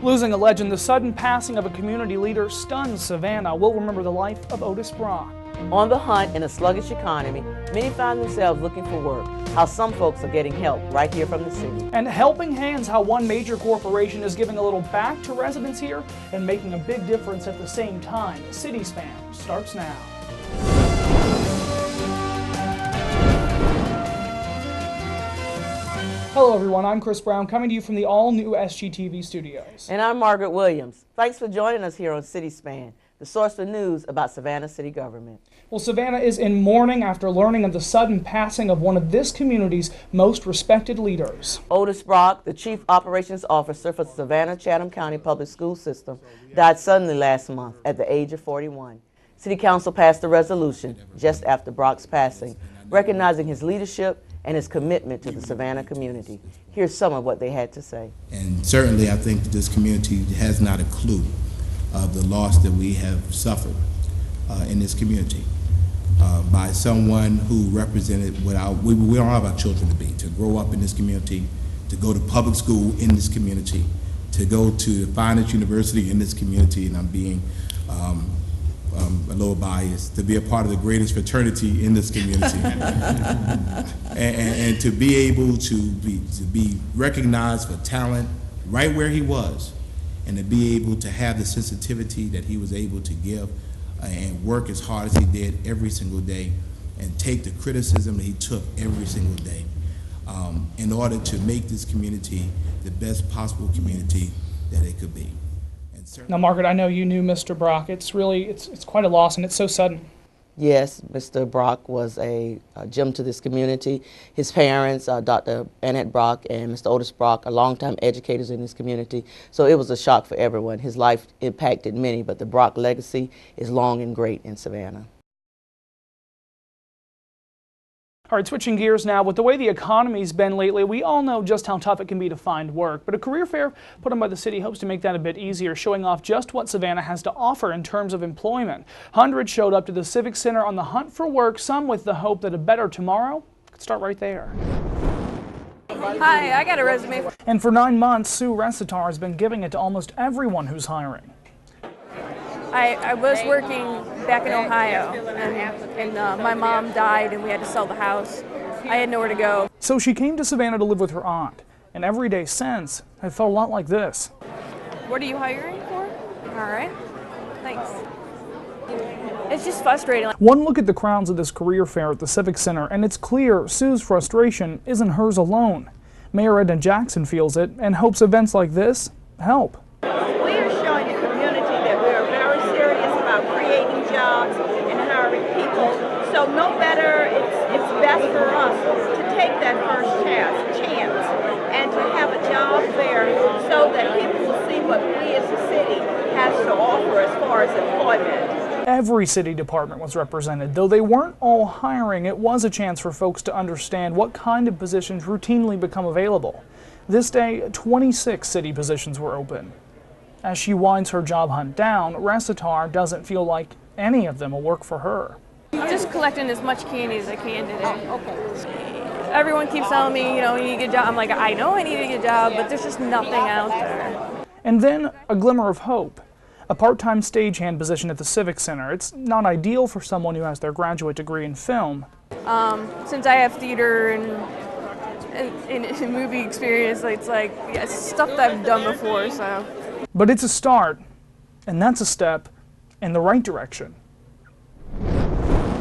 Losing a legend, the sudden passing of a community leader stunned Savannah. We'll remember the life of Otis Brock. On the hunt in a sluggish economy, many find themselves looking for work. How some folks are getting help right here from the city. And helping hands, how one major corporation is giving a little back to residents here and making a big difference at the same time. City Spam starts now. Hello everyone, I'm Chris Brown coming to you from the all-new SGTV Studios. And I'm Margaret Williams. Thanks for joining us here on City Span, the source for news about Savannah City government. Well, Savannah is in mourning after learning of the sudden passing of one of this community's most respected leaders. Otis Brock, the Chief Operations Officer for Savannah Chatham County Public School System, died suddenly last month at the age of 41. City Council passed a resolution just after Brock's passing, recognizing his leadership and his commitment to the Savannah community. Here's some of what they had to say. And certainly I think that this community has not a clue of the loss that we have suffered in this community by someone who represented what we all have our children to grow up in this community, to go to public school in this community, to go to the finest university in this community, and I'm being a little biased, to be a part of the greatest fraternity in this community, and to be able to be recognized for talent right where he was, and to be able to have the sensitivity that he was able to give and work as hard as he did every single day, and take the criticism that he took every single day in order to make this community the best possible community that it could be. Now, Margaret, I know you knew Mr. Brock. It's quite a loss, and it's so sudden. Yes, Mr. Brock was a gem to this community. His parents, Dr. Annette Brock and Mr. Otis Brock, are longtime educators in this community, so it was a shock for everyone. His life impacted many, but the Brock legacy is long and great in Savannah. All right, switching gears now. With the way the economy's been lately, we all know just how tough it can be to find work. But a career fair put on by the city hopes to make that a bit easier, showing off just what Savannah has to offer in terms of employment. Hundreds showed up to the Civic Center on the hunt for work, some with the hope that a better tomorrow could start right there. Hi, I got a resume. And for 9 months, Sue Recitar has been giving it to almost everyone who's hiring. I was working back in Ohio, and my mom died and we had to sell the house. I had nowhere to go. So she came to Savannah to live with her aunt, and every day since has felt a lot like this. What are you hiring for? All right, thanks. It's just frustrating. One look at the crowds at this career fair at the Civic Center, and it's clear Sue's frustration isn't hers alone. Mayor Edna Jackson feels it and hopes events like this help. So no better, it's best for us to take that first chance and to have a job there so that people will see what we as a city has to offer as far as employment. Every city department was represented. Though they weren't all hiring, it was a chance for folks to understand what kind of positions routinely become available. This day, 26 city positions were open. As she winds her job hunt down, Recitar doesn't feel like any of them will work for her. Just collecting as much candy as I can today. Okay. Everyone keeps telling me, you need to get a job. I'm like, I know I need to get a job, but there's just nothing out there. And then a glimmer of hope. A part-time stagehand position at the Civic Center. It's not ideal for someone who has their graduate degree in film. Since I have theater and movie experience, it's like it's stuff that I've done before. So. But it's a start, and that's a step in the right direction.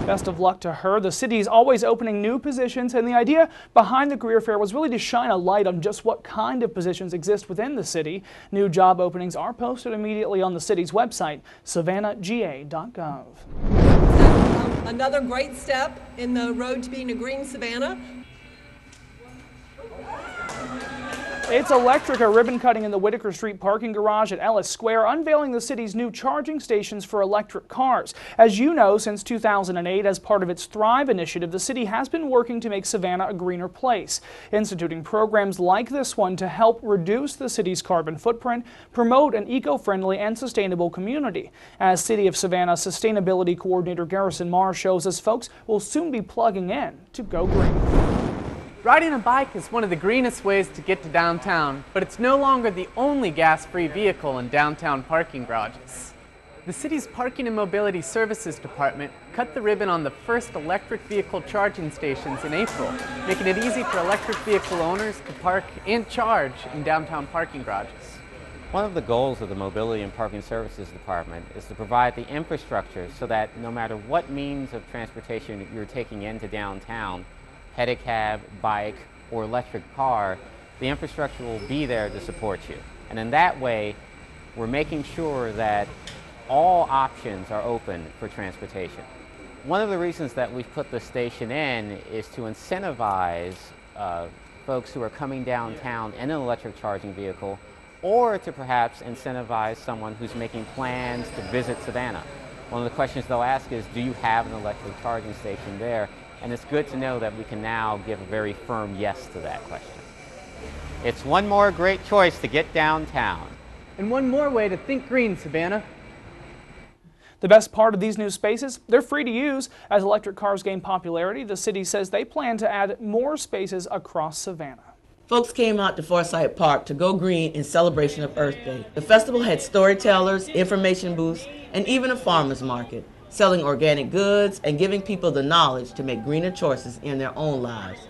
Best of luck to her. The city is always opening new positions, and the idea behind the career fair was really to shine a light on just what kind of positions exist within the city. New job openings are posted immediately on the city's website, savannahga.gov. Another great step in the road to being a green Savannah. It's electric, a ribbon cutting in the Whitaker Street parking garage at Ellis Square, unveiling the city's new charging stations for electric cars. As you know, since 2008, as part of its Thrive initiative, the city has been working to make Savannah a greener place, instituting programs like this one to help reduce the city's carbon footprint, promote an eco-friendly and sustainable community. As City of Savannah Sustainability Coordinator Garrison Marr shows us, folks will soon be plugging in to go green. Riding a bike is one of the greenest ways to get to downtown, but it's no longer the only gas-free vehicle in downtown parking garages. The city's Parking and Mobility Services Department cut the ribbon on the first electric vehicle charging stations in April, making it easy for electric vehicle owners to park and charge in downtown parking garages. One of the goals of the Mobility and Parking Services Department is to provide the infrastructure so that no matter what means of transportation you're taking into downtown, pedicab, bike, or electric car, the infrastructure will be there to support you. And in that way, we're making sure that all options are open for transportation. One of the reasons that we've put the station in is to incentivize folks who are coming downtown in an electric charging vehicle, or to perhaps incentivize someone who's making plans to visit Savannah. One of the questions they'll ask is, do you have an electric charging station there? And it's good to know that we can now give a very firm yes to that question. It's one more great choice to get downtown. And one more way to think green, Savannah. The best part of these new spaces, they're free to use. As electric cars gain popularity, the city says they plan to add more spaces across Savannah. Folks came out to Forsyth Park to go green in celebration of Earth Day. The festival had storytellers, information booths, and even a farmer's market, selling organic goods and giving people the knowledge to make greener choices in their own lives.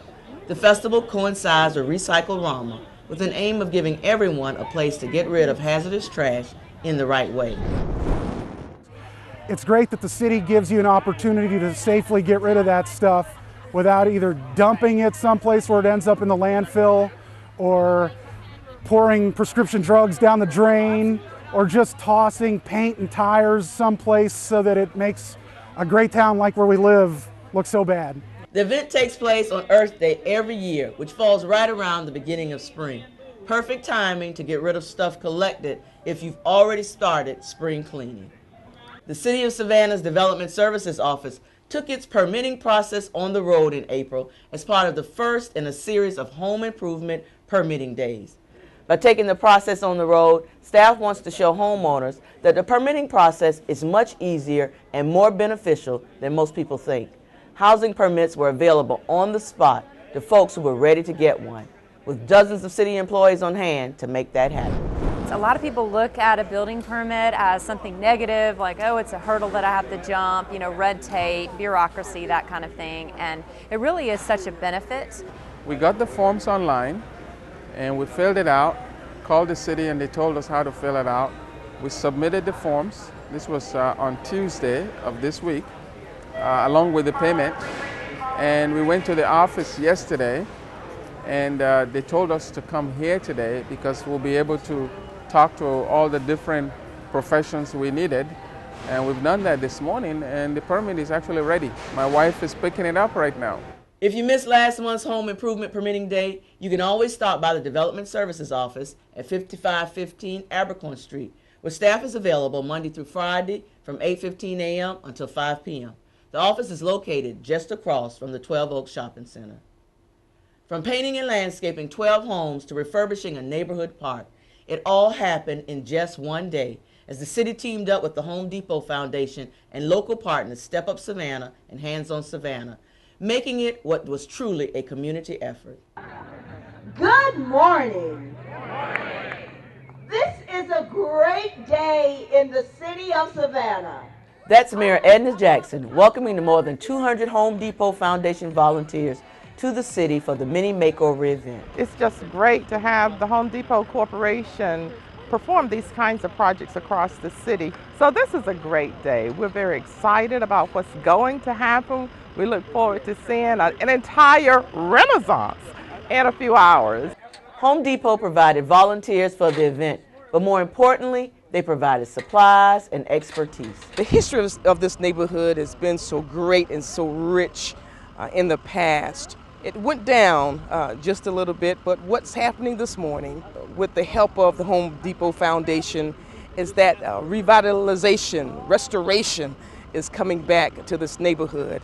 The festival coincides with Recycle-Rama, with an aim of giving everyone a place to get rid of hazardous trash in the right way. It's great that the city gives you an opportunity to safely get rid of that stuff without either dumping it someplace where it ends up in the landfill, or pouring prescription drugs down the drain, or just tossing paint and tires someplace so that it makes a great town like where we live look so bad. The event takes place on Earth Day every year, which falls right around the beginning of spring. Perfect timing to get rid of stuff collected if you've already started spring cleaning. The City of Savannah's Development Services Office took its permitting process on the road in April as part of the first in a series of home improvement permitting days. By taking the process on the road, staff wants to show homeowners that the permitting process is much easier and more beneficial than most people think. Housing permits were available on the spot to folks who were ready to get one, with dozens of city employees on hand to make that happen. A lot of people look at a building permit as something negative, like, oh, it's a hurdle that I have to jump, you know, red tape, bureaucracy, that kind of thing. And it really is such a benefit. We got the forms online and we filled it out, called the city and they told us how to fill it out. We submitted the forms. This was on Tuesday of this week, along with the payment. And we went to the office yesterday and they told us to come here today because we'll be able to talk to all the different professions we needed, and we've done that this morning and the permit is actually ready. My wife is picking it up right now. If you missed last month's home improvement permitting day, you can always stop by the Development Services Office at 5515 Abercorn Street, where staff is available Monday through Friday from 8:15 a.m. until 5 p.m. The office is located just across from the 12 Oaks Shopping Center. From painting and landscaping 12 homes to refurbishing a neighborhood park, it all happened in just one day as the city teamed up with the Home Depot Foundation and local partners Step Up Savannah and Hands on Savannah, making it what was truly a community effort. Good morning. This is a great day in the city of Savannah. That's Mayor Edna Jackson welcoming the more than 200 Home Depot Foundation volunteers to the city for the mini makeover event. It's just great to have the Home Depot Corporation perform these kinds of projects across the city. So this is a great day. We're very excited about what's going to happen. We look forward to seeing an entire renaissance in a few hours. Home Depot provided volunteers for the event, but more importantly, they provided supplies and expertise. The history of this neighborhood has been so great and so rich in the past. It went down just a little bit, but what's happening this morning with the help of the Home Depot Foundation is that revitalization, restoration is coming back to this neighborhood.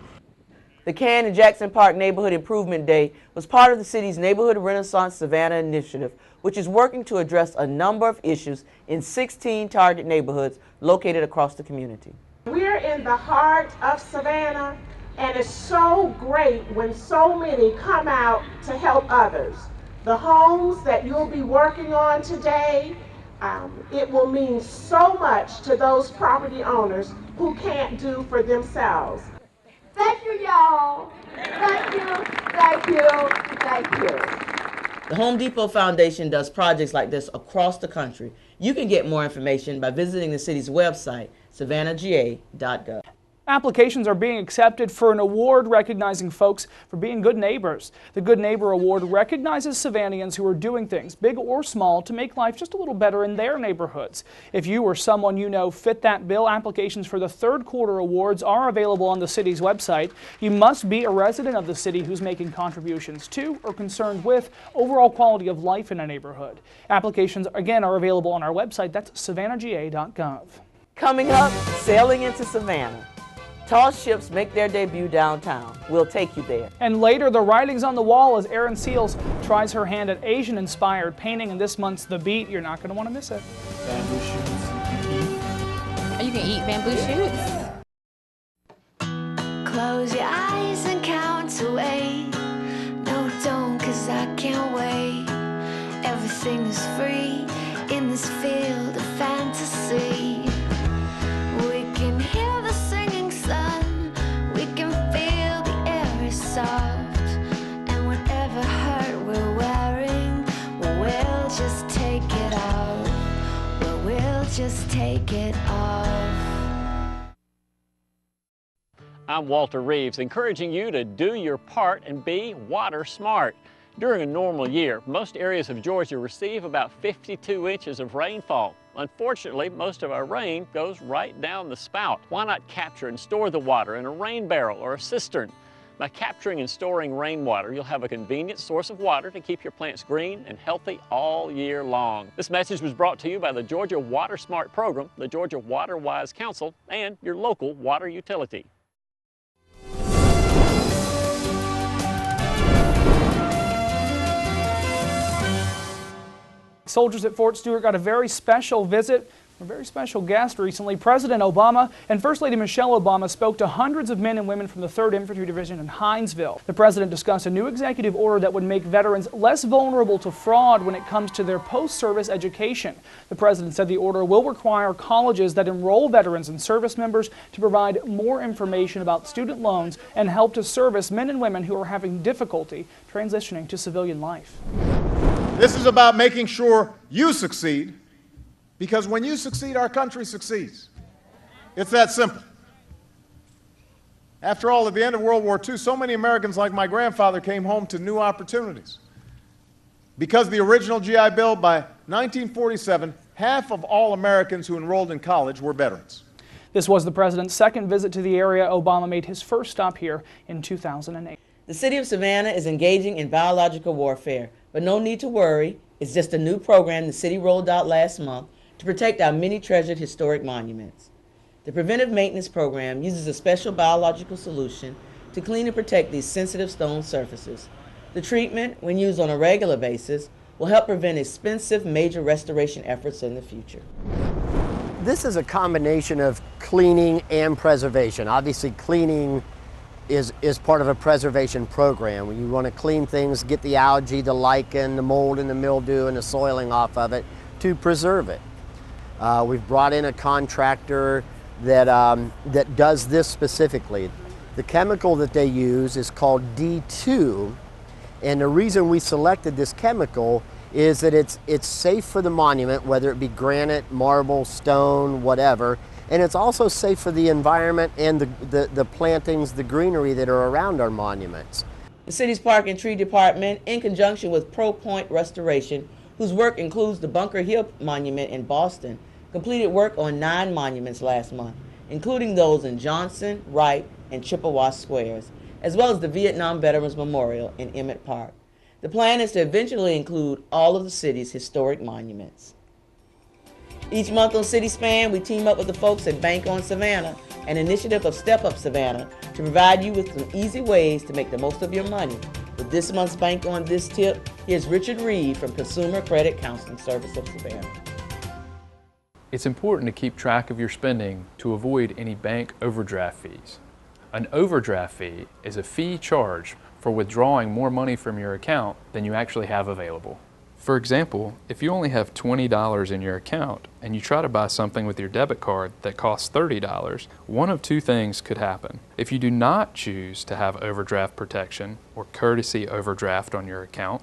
The Can and Jackson Park Neighborhood Improvement Day was part of the city's Neighborhood Renaissance Savannah initiative, which is working to address a number of issues in 16 target neighborhoods located across the community. We're in the heart of Savannah, And it's so great when so many come out to help others. The homes that you'll be working on today, it will mean so much to those property owners who can't do for themselves. Thank you, y'all. Thank you, thank you, thank you. The Home Depot Foundation does projects like this across the country. You can get more information by visiting the city's website, savannahga.gov. Applications are being accepted for an award recognizing folks for being good neighbors. The Good Neighbor Award recognizes Savannians who are doing things, big or small, to make life just a little better in their neighborhoods. If you or someone you know fit that bill, applications for the third quarter awards are available on the city's website. You must be a resident of the city who's making contributions to or concerned with overall quality of life in a neighborhood. Applications, again, are available on our website. That's savannahga.gov. Coming up, sailing into Savannah. Tall ships make their debut downtown. We'll take you there. And later, the writing's on the wall as Erin Seals tries her hand at Asian-inspired painting in this month's The Beat. You're not going to want to miss it. Bamboo shoots. You can eat bamboo shoots. Close your eyes and count away. No, don't, 'cause I can't wait. Everything is free in this field of fantasy. We can hear the singing sun. We can feel the air is soft. And whatever hurt we're wearing, well, we'll just take it off. Well, we'll just take it off. I'm Walter Reeves, encouraging you to do your part and be water smart. During a normal year, most areas of Georgia receive about 52 inches of rainfall. Unfortunately, most of our rain goes right down the spout. Why not capture and store the water in a rain barrel or a cistern? By capturing and storing rainwater, you'll have a convenient source of water to keep your plants green and healthy all year long. This message was brought to you by the Georgia Water Smart Program, the Georgia Water Wise Council, and your local water utility. Soldiers at Fort Stewart got a very special visit, a very special guest recently. President Obama and First Lady Michelle Obama spoke to hundreds of men and women from the 3rd Infantry Division in Hinesville. The president discussed a new executive order that would make veterans less vulnerable to fraud when it comes to their post-service education. The president said the order will require colleges that enroll veterans and service members to provide more information about student loans and help to service men and women who are having difficulty transitioning to civilian life. This is about making sure you succeed, because when you succeed, our country succeeds. It's that simple. After all, at the end of World War II, so many Americans like my grandfather came home to new opportunities. Because of the original GI Bill, by 1947, half of all Americans who enrolled in college were veterans. This was the president's second visit to the area. Obama made his first stop here in 2008. The city of Savannah is engaging in biological warfare, but no need to worry. It's just a new program the city rolled out last month to protect our many treasured historic monuments. The preventive maintenance program uses a special biological solution to clean and protect these sensitive stone surfaces. The treatment, when used on a regular basis, will help prevent expensive major restoration efforts in the future. This is a combination of cleaning and preservation. Obviously, cleaning is part of a preservation program. When you want to clean things, get the algae, the lichen, the mold and the mildew and the soiling off of it to preserve it. We've brought in a contractor that does this specifically. The chemical that they use is called D2, and the reason we selected this chemical is that it's safe for the monument, whether it be granite, marble, stone, whatever, and it's also safe for the environment and the plantings, the greenery that are around our monuments. The city's Park and Tree Department, in conjunction with Pro Point Restoration, whose work includes the Bunker Hill Monument in Boston, completed work on 9 monuments last month, including those in Johnson, Wright, and Chippewa Squares, as well as the Vietnam Veterans Memorial in Emmett Park. The plan is to eventually include all of the city's historic monuments. Each month on City Span, we team up with the folks at Bank on Savannah, an initiative of Step Up Savannah, to provide you with some easy ways to make the most of your money. With this month's Bank on This tip, here's Richard Reed from Consumer Credit Counseling Service of Savannah. It's important to keep track of your spending to avoid any bank overdraft fees. An overdraft fee is a fee charged for withdrawing more money from your account than you actually have available. For example, if you only have $20 in your account and you try to buy something with your debit card that costs $30, one of two things could happen. If you do not choose to have overdraft protection or courtesy overdraft on your account,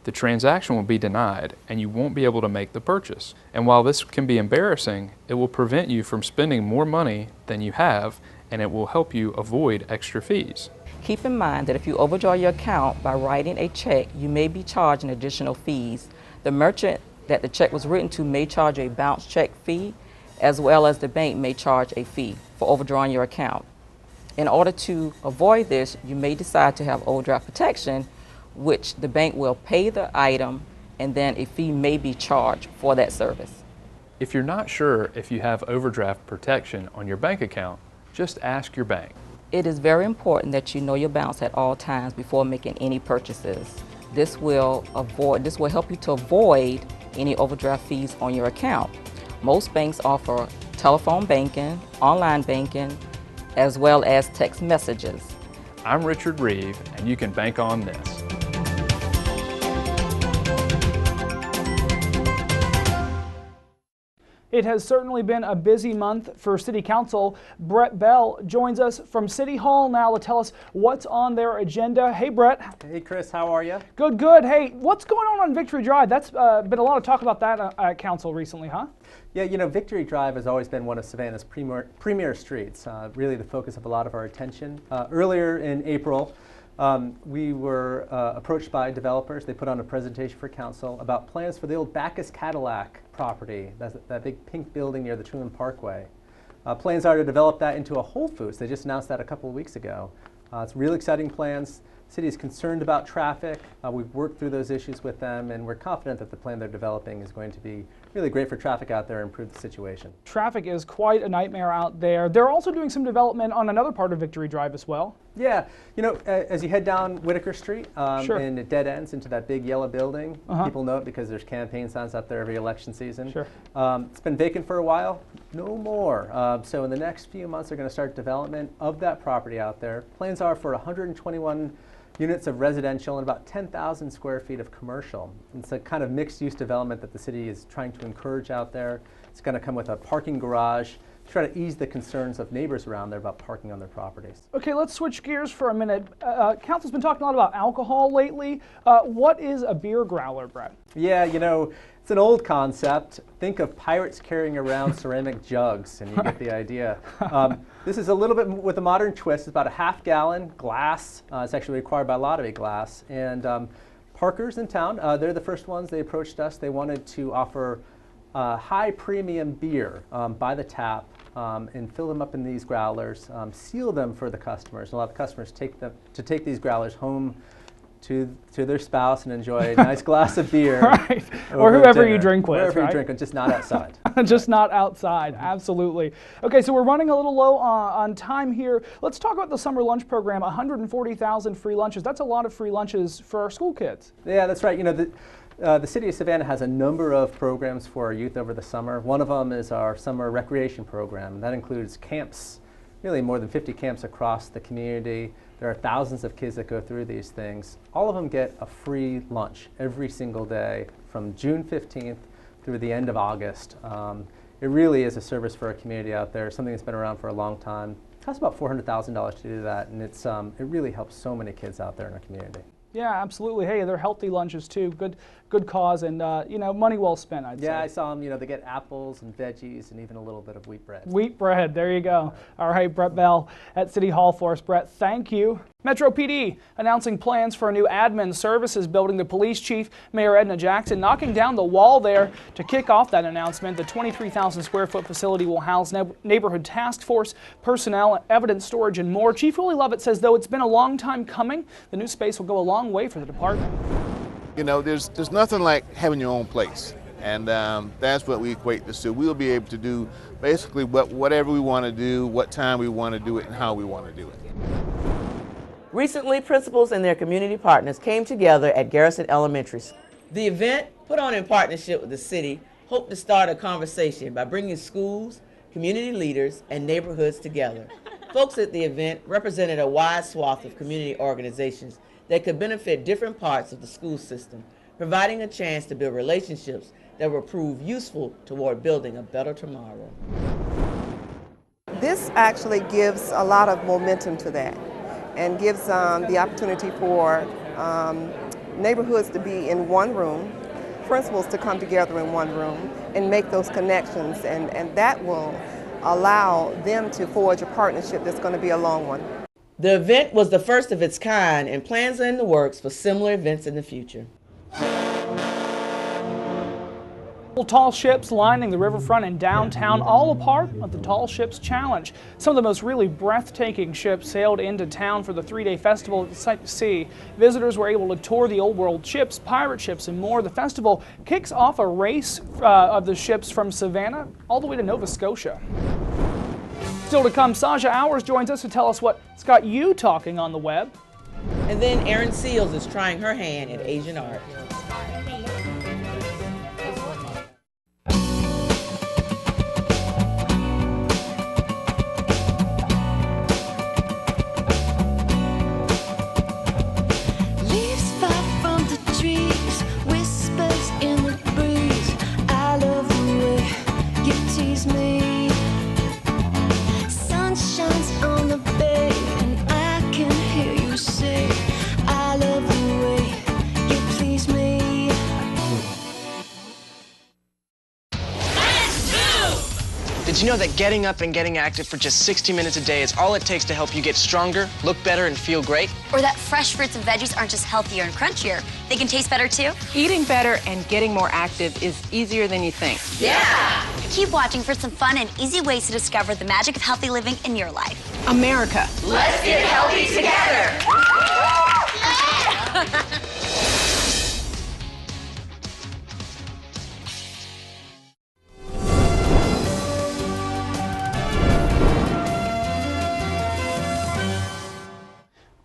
the transaction will be denied and you won't be able to make the purchase. And while this can be embarrassing, it will prevent you from spending more money than you have, and it will help you avoid extra fees. Keep in mind that if you overdraw your account by writing a check, you may be charged an additional fees. The merchant that the check was written to may charge a bounce check fee, as well as the bank may charge a fee for overdrawing your account. In order to avoid this, you may decide to have overdraft protection, which the bank will pay the item and then a fee may be charged for that service. If you're not sure if you have overdraft protection on your bank account, just ask your bank. It is very important that you know your balance at all times before making any purchases. This will help you to avoid any overdraft fees on your account. Most banks offer telephone banking, online banking, as well as text messages. I'm Richard Reeve, and you can bank on this. It has certainly been a busy month for City Council. Brett Bell joins us from City Hall now to tell us what's on their agenda. Hey, Brett. Hey, Chris. How are you? Good, good. Hey, what's going on Victory Drive? That's been a lot of talk about that at Council recently, huh? Yeah, you know, Victory Drive has always been one of Savannah's premier streets, really the focus of a lot of our attention. Earlier in April, we were approached by developers. They put on a presentation for council about plans for the old Bacchus Cadillac property, that big pink building near the Truman Parkway. Plans are to develop that into a Whole Foods. They just announced that a couple of weeks ago. It's real exciting plans. The city is concerned about traffic. We've worked through those issues with them, and we're confident that the plan they're developing is going to be really great for traffic out there and improve the situation. Traffic is quite a nightmare out there. They're also doing some development on another part of Victory Drive as well. Yeah, you know, as you head down Whitaker Street Sure. and it dead ends into that big yellow building, people know it because there's campaign signs up there every election season. Sure. It's been vacant for a while, no more. So in the next few months, they're going to start development of that property out there. Plans are for 121 units of residential and about 10,000 square feet of commercial. It's a kind of mixed-use development that the city is trying to encourage out there. It's going to come with a parking garage to try to ease the concerns of neighbors around there about parking on their properties. Okay, let's switch gears for a minute. Council's been talking a lot about alcohol lately. What is a beer growler, Brett? Yeah, you know, it's an old concept. Think of pirates carrying around ceramic jugs, and you get the idea. This is a little bit with a modern twist. It's about a half-gallon glass. It's actually required by law to be glass. And Parker's in town, they're the first ones. They approached us. They wanted to offer high premium beer by the tap and fill them up in these growlers, seal them for the customers. A lot of the customers take these growlers home to their spouse and enjoy a nice glass of beer. Right. Or whoever you drink with. Whoever right? you drink with, just not outside. Just not outside, absolutely. Okay, so we're running a little low on time here. Let's talk about the summer lunch program, 140,000 free lunches. That's a lot of free lunches for our school kids. Yeah, that's right. You know, the city of Savannah has a number of programs for our youth over the summer. One of them is our summer recreation program. That includes camps, really more than 50 camps across the community. There are thousands of kids that go through these things. All of them get a free lunch every single day from June 15th through the end of August. It really is a service for our community out there, something that's been around for a long time. It costs about $400,000 to do that, and it really helps so many kids out there in our community. Yeah, absolutely. Hey, they're healthy lunches too. Good cause, and you know, money well spent, I'd say. Yeah, I saw them. You know, they get apples and veggies and even a little bit of wheat bread. Wheat bread. There you go. All right, Brett Bell at City Hall for us. Brett, thank you. Metro PD announcing plans for a new admin services building. The police chief, Mayor Edna Jackson, knocking down the wall there to kick off that announcement. The 23,000 square foot facility will house neighborhood task force personnel, evidence storage, and more. Chief Willie Lovett says, though it's been a long time coming, the new space will go a long way for the department. You know, there's nothing like having your own place, and that's what we equate this to. We'll be able to do basically whatever we want to do, what time we want to do it, and how we want to do it. Recently, principals and their community partners came together at Garrison Elementary. The event, put on in partnership with the city, hoped to start a conversation by bringing schools, community leaders, and neighborhoods together. Folks at the event represented a wide swath of community organizations that could benefit different parts of the school system, providing a chance to build relationships that will prove useful toward building a better tomorrow. This actually gives a lot of momentum to that and gives the opportunity for neighborhoods to be in one room, principals to come together in one room and make those connections, and that will allow them to forge a partnership that's going to be a long one. The event was the first of its kind, and plans are in the works for similar events in the future. Tall ships lining the riverfront in downtown, all a part of the Tall Ships Challenge. Some of the most really breathtaking ships sailed into town for the three-day festival at the sight to see. Visitors were able to tour the old world ships, pirate ships, and more. The festival kicks off a race of the ships from Savannah all the way to Nova Scotia. Still to come, Saja Hours joins us to tell us what's got you talking on the web. And then Erin Seals is trying her hand at Asian art. Did you know that getting up and getting active for just 60 minutes a day is all it takes to help you get stronger, look better, and feel great? Or that fresh fruits and veggies aren't just healthier and crunchier, they can taste better too? Eating better and getting more active is easier than you think. Yeah! Keep watching for some fun and easy ways to discover the magic of healthy living in your life. America. Let's get healthy together!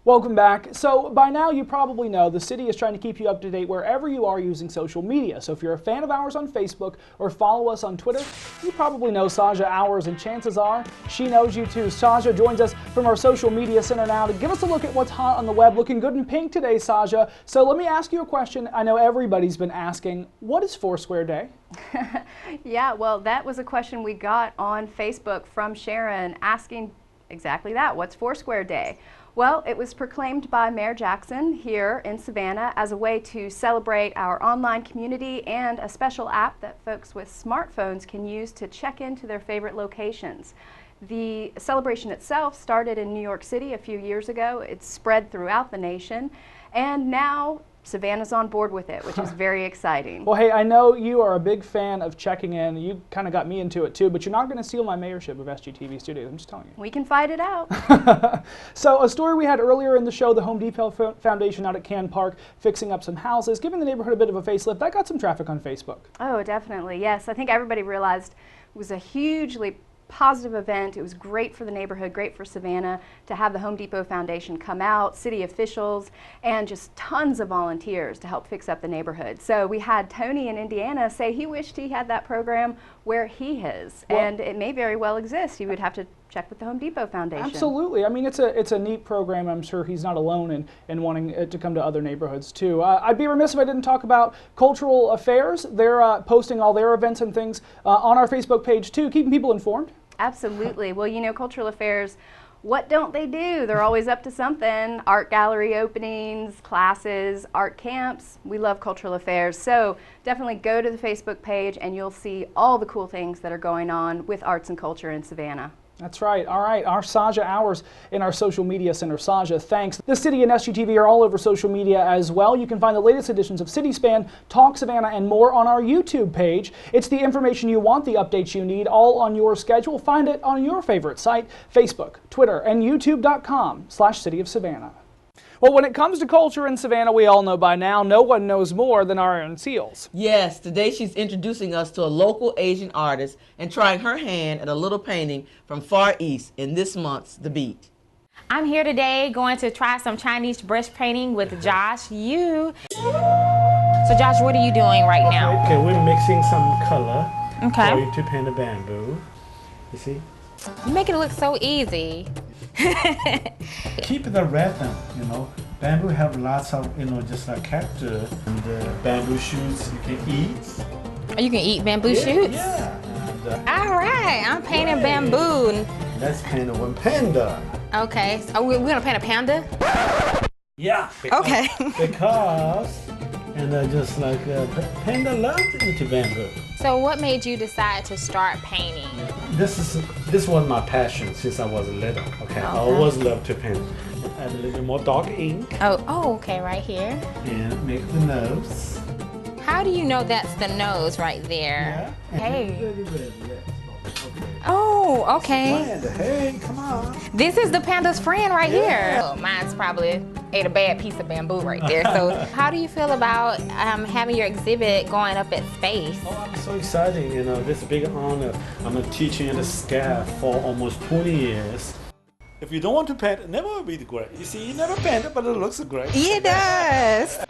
Welcome back. So by now you probably know the city is trying to keep you up to date wherever you are using social media. So if you're a fan of ours on Facebook or follow us on Twitter, you probably know Saja Hours, and chances are she knows you too. Saja joins us from our social media center now to give us a look at what's hot on the web. Looking good in pink today, Saja. So let me ask you a question I know everybody's been asking. What is Foursquare Day? Yeah, well, that was a question we got on Facebook from Sharon asking exactly that. What's Foursquare Day? Well, it was proclaimed by Mayor Jackson here in Savannah as a way to celebrate our online community and a special app that folks with smartphones can use to check into their favorite locations. The celebration itself started in New York City a few years ago. It's spread throughout the nation, and now Savannah's on board with it, which is very exciting. Well, hey, I know you are a big fan of checking in. You kind of got me into it too, but you're not going to steal my mayorship of SGTV Studios. I'm just telling you. We can fight it out. So a story we had earlier in the show, the Home Depot Foundation out at Cannes Park fixing up some houses, giving the neighborhood a bit of a facelift. That got some traffic on Facebook. Oh, definitely. Yes, I think everybody realized it was a hugely positive event. It was great for the neighborhood, great for Savannah to have the Home Depot Foundation come out, city officials, and just tons of volunteers to help fix up the neighborhood. So we had Tony in Indiana say he wished he had that program where he is, and it may very well exist. He would have to check with the Home Depot Foundation. Absolutely. I mean, it's a neat program. I'm sure he's not alone in wanting it to come to other neighborhoods too. I'd be remiss if I didn't talk about Cultural Affairs. They're posting all their events and things on our Facebook page too, keeping people informed. Absolutely. Well, you know, Cultural Affairs, what don't they do? They're always up to something. Art gallery openings, classes, art camps. We love Cultural Affairs. So definitely go to the Facebook page and you'll see all the cool things that are going on with arts and culture in Savannah. That's right. All right. Our Saja Hours in our social media center. Saja, thanks. The city and SGTV are all over social media as well. You can find the latest editions of City Span, Talk Savannah, and more on our YouTube page. It's the information you want, the updates you need, all on your schedule. Find it on your favorite site, Facebook, Twitter, and YouTube.com/City of Savannah. Well, when it comes to culture in Savannah, we all know by now, no one knows more than our Erin Seals. Yes, today she's introducing us to a local Asian artist and trying her hand at a little painting from Far East in this month's The Beat. I'm here today going to try some Chinese brush painting with Josh Yu. So Josh, what are you doing right now? Okay, we're mixing some color for you to paint a bamboo. You see? You make it look so easy. Keep the rhythm, you know. Bamboo have lots of, you know, just like character. And bamboo shoots you can eat. Oh, you can eat bamboo shoots? Yeah. And, all right, I'm painting bamboo. Let's paint one panda. Okay, so we're gonna paint a panda? Yeah. Because, okay. Because, and just like panda love to eat bamboo. So what made you decide to start painting? This was my passion since I was little. Okay, I always loved to paint. Add a little more dark ink. Oh, okay, right here. And make the nose. How do you know that's the nose right there? Yeah. Hey. Oh, okay. Hey, come on. This is the panda's friend right here. Oh, mine's probably ate a bad piece of bamboo right there. So how do you feel about having your exhibit going up at space? Oh, I'm so excited. You know, this is a big honor. I'm teaching at the SCAF for almost 20 years. If you don't want to paint, it never will be great. You see, you never paint it, but it looks great. It does.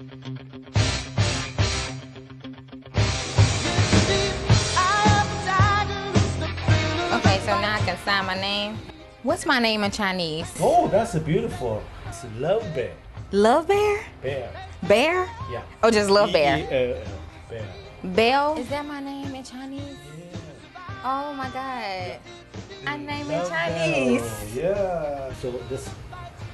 Okay, so now I can sign my name. What's my name in Chinese? Oh, that's a beautiful. It's Love Bear. Love Bear? Bear. Bear? Yeah. Oh, just Love Bear. Bear. Belle? Is that my name in Chinese? Yeah. Oh my God. I name in Chinese. Yeah. So this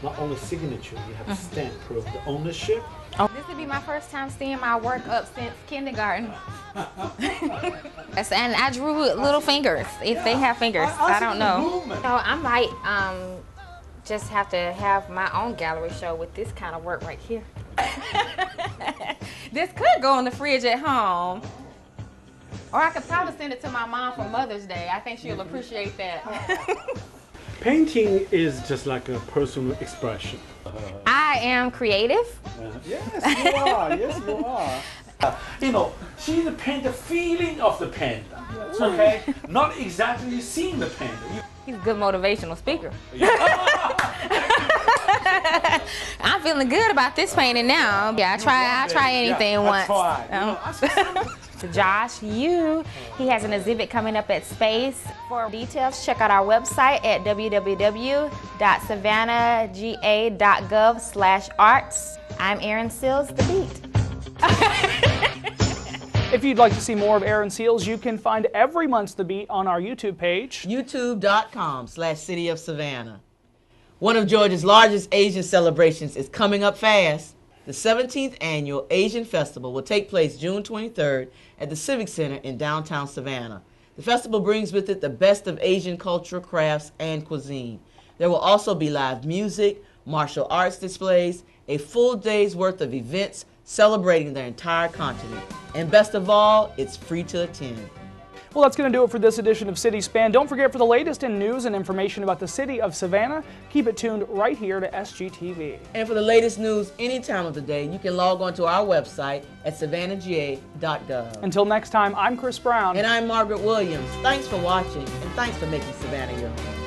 not only signature, you have a stamp proof the ownership. Oh. This would be my first time seeing my work up since kindergarten. And I drew little fingers, if they have fingers. I don't know. So I might just have to have my own gallery show with this kind of work right here. This could go in the fridge at home. Or I could probably send it to my mom for Mother's Day. I think she'll appreciate that. Painting is just like a personal expression. I am creative. Yes, you are. Yes, you are. You know, she paint the feeling of the panda. Okay, not exactly seeing the panda. He's a good motivational speaker. I'm feeling good about this painting now. Yeah, I try anything once. Josh Yu, he has an exhibit coming up at Space. For details, check out our website at www.savannahga.gov/arts. I'm Erin Seals, The Beat. If you'd like to see more of Erin Seals, you can find every month's The Beat on our YouTube page. YouTube.com/City of Savannah. One of Georgia's largest Asian celebrations is coming up fast. The 17th Annual Asian Festival will take place June 23rd at the Civic Center in downtown Savannah. The festival brings with it the best of Asian culture, crafts, and cuisine. There will also be live music, martial arts displays, a full day's worth of events celebrating their entire continent. And best of all, it's free to attend. Well, that's going to do it for this edition of City Span. Don't forget, for the latest in news and information about the city of Savannah, keep it tuned right here to SGTV. And for the latest news any time of the day, you can log on to our website at savannahga.gov. Until next time, I'm Chris Brown. And I'm Margaret Williams. Thanks for watching, and thanks for making Savannah your home.